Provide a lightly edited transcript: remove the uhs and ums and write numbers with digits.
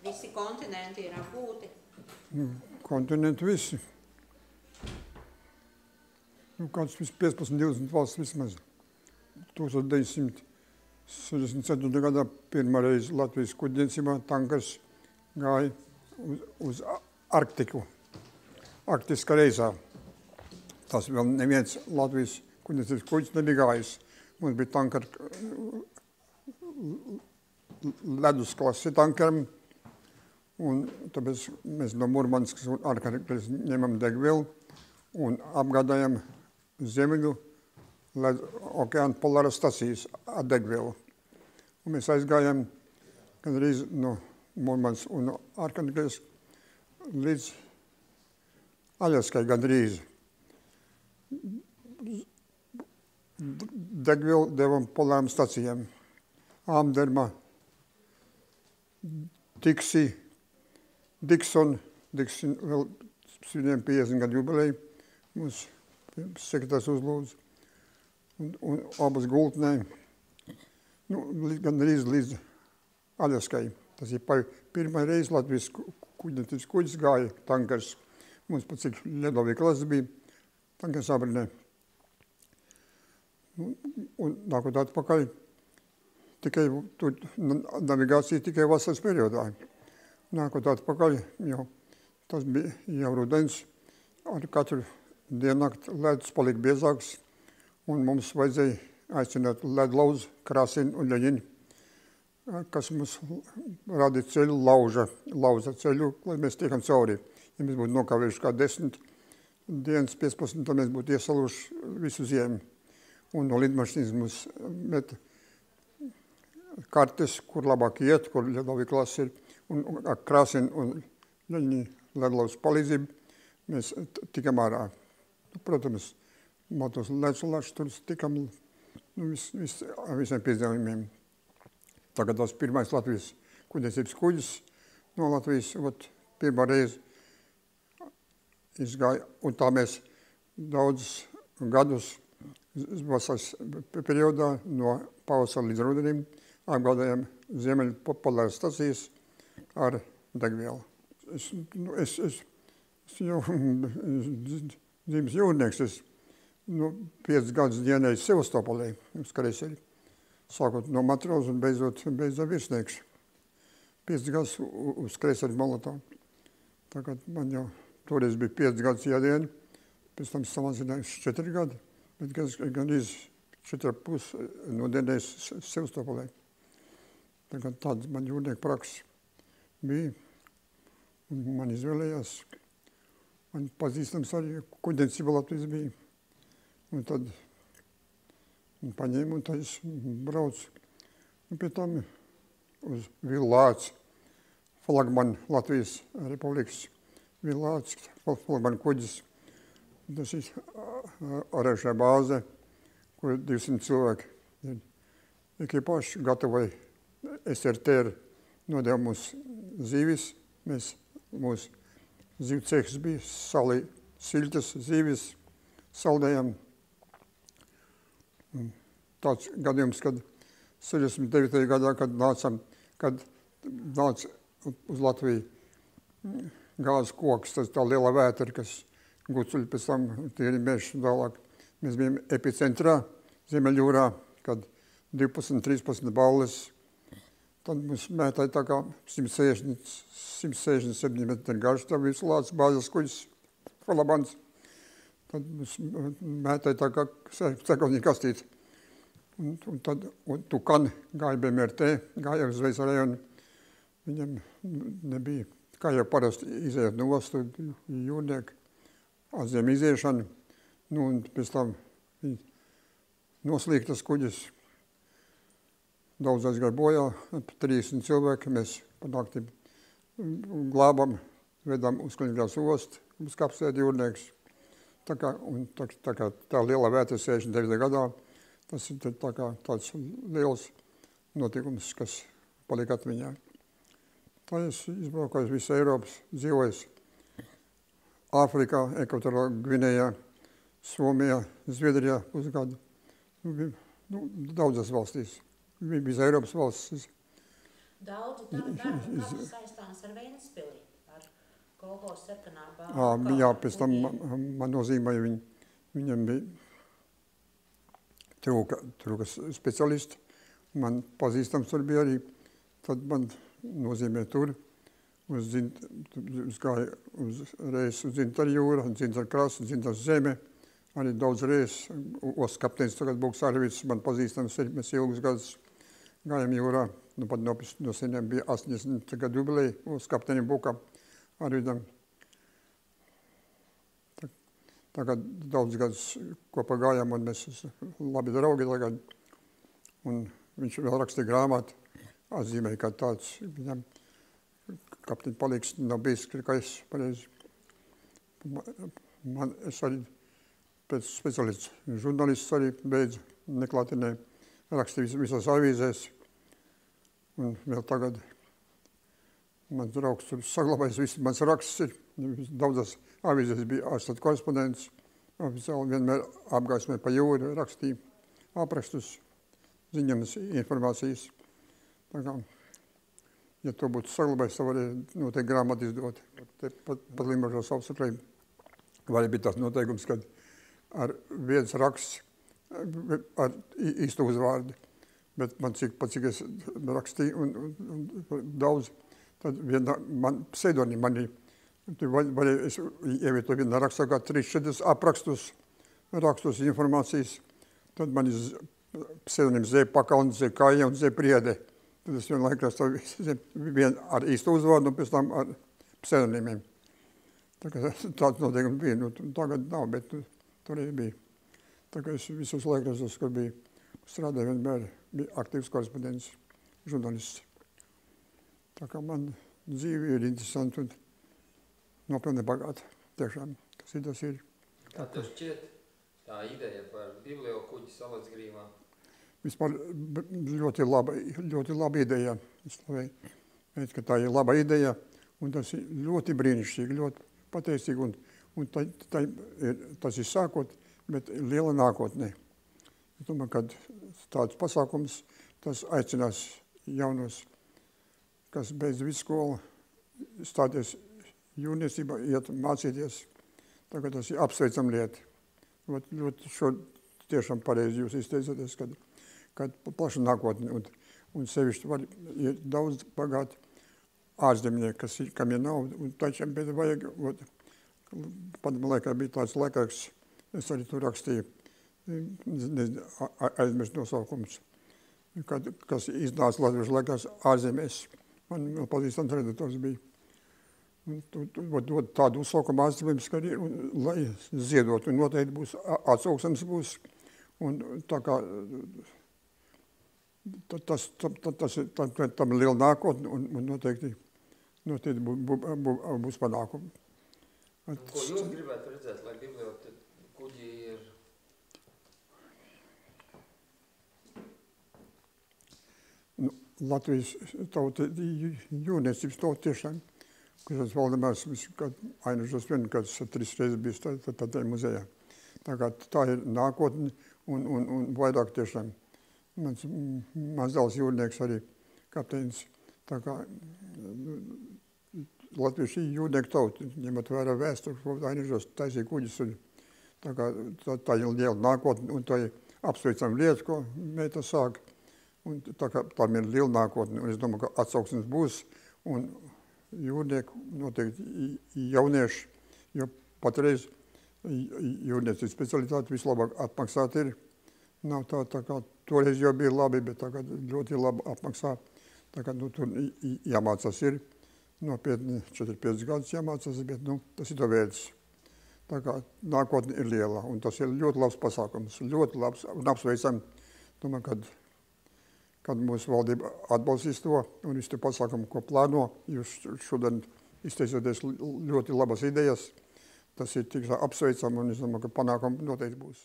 Visi kontinenti ir apgūti? Kontinenti visi. Kāds 15-20 valsts vismaz. 1964. gadā pirmā reize Latvijas kuģniecībā tankers gāja uz Arktiku, arktiskā reizā. Tas vēl neviens Latvijas kuģniecības kuģis nebija gājis. Mums bija tankeri ledusklasi tankeram, un tāpēc mēs no Murmanskas un Arktikas ņemam degvielu un apgādājam Ziemeļu okeāna polāras stacijas ar degvielu. Un mēs aizgājām gandrīz no Murmanskas un Arktikas līdz Aļaskai gandrīz. Degvielu devam polāram stacijām. Āmderma, Dikson vēl 50 gadu jubileju mūsu sekretārs uzlūdz. Un abas gultnē, gandrīz līdz Aļaskai. Tas ir pirmā reize Latvijas kuģniecības kuģis gāja tankers. Mums pat cik ledovīja klases bija tankers Abrinē. Un nākot atpakaļ, tikai navigācija tikai vasaras periodā. Nākot atpakaļ, tas bija jau rudens, ar katru diennakti ledus palika biezāks, un mums vajadzēja aicināt ledlauzu, Krasinu un Ļeņinu, kas mums radīja ceļu, lauza ceļu, lai mēs tiekam cauri. Ja mēs būtu nokavējuši kā 10 dienas, 15, tad mēs būtu iesaluši visu ziemu. Un no lidmašīnas mums met kartes, kur labāk iet, kur ledovīja klases ir. Un ar Krasinu un Ļeņinu ledlauzas palīdzību mēs tikam ārā. Protams, motos ledsulāši tur tikam ar visiem piedzīvojumiem. Tagad tas pirmais Latvijas kuģniecības kuģis no Latvijas, pirmā reize izgāja. Un tā mēs daudzus gadus vasaras periodā no pavasara līdz rudenim apgādājam Ziemeļu polāras stacijas ar degvielu. Es jau dzīves jūrnieks, 5 gadus dienēju Sevastopolē uz kareseļu, sākot no matroza un beidzot virsnieks. 5 gadus uz kareseļu Molotā. Tagad man jau toreiz bija 5 gadus jādiena, pēc tam samazinājuši 4 gadi, bet gandrīz 4,5 no dienējas Sevastopolē. Tagad tāds man jūrnieku praksa bija, un man izvēlējās. Man pazīstams arī kuģniecība Latvijas bija. Un tad paņēmu un tad es braucu. Un pie tam uz Villāts, flagman Latvijas Republikas Villāts, flagman kuģis. Tas ir arēšā bāze, kur 200 cilvēki ir ekipāši gatavoja SRTR, nodeva mūsu zīvis. Mūsu zīvu cehs bija siltas zīvis, saldējām. Tāds gadījums, kad 69. gadā, kad nāca uz Latviju gāzes koks, tas tā liela vētra, kas gucuļi pēc tam tīri meži tālāk. Mēs bijām epicentrā Ziemeļjūrā, kad 12-13 balles. Tad mums mētāja tā kā 167 metri garš, tā bija Lācis bāzes kuģis, Falabans. Tad mums mētāja tā kā sekovņa kastīte. Un tad Tukan gāja BMRT, gāja uz Zvejas rajonu. Viņam nebija, kā jau parasti izējot no ostu jūrnieki, atziem iziešanu. Un pēc tam noslīgtas kuģis. Daudz aizgāja bojā, 30 cilvēki, mēs pa nakti glābam, vedam uz Kliņģeļas ostu, mums kapsēja jūrnieks. Tā kā tā liela vētra 69. gadā, tas ir tāds liels notikums, kas palika atmiņā. Tā es izbraukāju visu Eiropas, dzīvojis Āfrikā, Ekvatoriālā Gvinējā, Somijā, Zviedrijā pusgadu. Daudzas valstīs. Bija Eiropas valstis. Daudzi tavu darbu kapus saistāms ar Ventspili, ar kolhos septenā bāru. Jā, pēc tam man nozīmēja viņam bija trūka specialisti. Man pazīstams tur bija arī. Tad man nozīmē tur. Gāja reiz uz Dzintaru jūra, Dzintaru krastu, Dzintaru zeme. Arī daudz reiz. Ostas kapteinis tagad Buksārvits, man pazīstams ir. Mēs ilgus gadus gājam jūrā. Nu, pat no seniem bija 80 gadu jubileja ostas kapteinim Bukam Arvidam. Tagad daudz gadus kopā gājām, un mēs labi draugi tagad. Un viņš vēl rakstīja grāmatu, atzīmēja, ka tāds viņam kapteiņa palīgs nav bijis, ka es pareizi. Es arī pēc speciālists žurnālists arī beidzu neklātienē rakstīju visās avīzēs. Un vēl tagad mans draugs tur saglabājas, viss mans raksts ir. Daudzas avīzēs bija ārstat korespondents. Oficiāli vienmēr apgaismē pa jūru rakstīja aprakstus, ziņamas informācijas. Tā kā, ja to būtu saglabājis, tad varēja noteikti grāmatu izdot. Pat Limbažos apsaklēju. Vai bija tas noteikums, kad ar viens raksts ar īstu uzvārdu. Bet man cik es rakstīju un daudz, tad man pseidonīm manī. Es ievietoju vienā rakstā kā 3-4 aprakstus, rakstus informācijas. Tad man pseidonīm Z. Pakalns, Z. Kāja un Z. Priede. Tad es vienu laikrakstu vien ar īstu uzvārdu un pēc tam ar pseidonīmiem. Tāds noteikums bija. Nu, tagad nav, bet tur arī bija. Tā kā es visos laikrakstos, kur bija strādāju, vienmēr bija aktīvs korespondents, žurnālists. Tā kā man dzīve ir interesanti un nopelni bagāti. Tiešām, kas ir tas ir. Kā tev šķiet tā ideja par bibliokuģi Salacgrīvā? Vispār ļoti laba ideja. Es domāju, ka tā ir laba ideja un tas ir ļoti brīnišķīgi, ļoti pateicīgi un tas ir sākot, bet liela nākotnē. Es domāju, ka tāds pasākums, tas aicinās jaunos, kas beidz vidusskolu, stāties jūrniecībā, iet mācīties. Tagad tas ir apsveicam lieta. Ļoti tiešām pareizi jūs izteicaties, kad plaša nākotne un sevišķi var ir daudz bagāti ārzemnieki, kam ir nauda, un tačiem, bet vajag, padomā laikā bija tāds laikraksts, es arī tur rakstīju, aizmirst nosaukums, kas iznāca latviešu laikās ārzemēs. Man vēl pazīstams redaktors bija. Tādu uzsaukumu ārzemēs, ka ir, lai ziedot, un noteikti būs atsauksmes būs. Un tā kā tam ir liela nākotne, un noteikti būs panākumi. Ko jūs gribētu redzēt, lai bibliokuģi ir? Latvijas tauta jūrniecības tauta tiešām, kas Valdemārs Ainažos vien, kas 3 reizes bijis tādā muzejā. Tā kā tā ir nākotne un vairāk tiešām. Mans dēls jūrnieks arī kapteinis. Tā kā latvieši jūrnieku tauta, ņemot vērā vēsturi, Ainažos taisīja kuģis. Tā kā tā ir liela nākotne un tā ir apsveicama lieta, ko meita sāk. Un tā kā tam ir liela nākotne, un es domāju, ka atsauksmes būs, un jūrnieku noteikti jaunieši, jo patreiz jūrniecības specialitāte vislabāk apmaksāt ir. Nav tā kā toreiz jau bija labi, bet tagad ļoti labi apmaksā. Tā kā tur jāmācās ir, nopietni 4-5 gadus jāmācās, bet tas ir to vērts. Tā kā nākotne ir liela, un tas ir ļoti labs pasākums, ļoti labs un apsveicam. Domāju, kad mūsu valdība atbalstīs to un visu pasākumu, ko plāno, jūs šodien izteicoties ļoti labas idejas, tas ir tik apsveicam un es domāju, ka panākumi noteikti būs.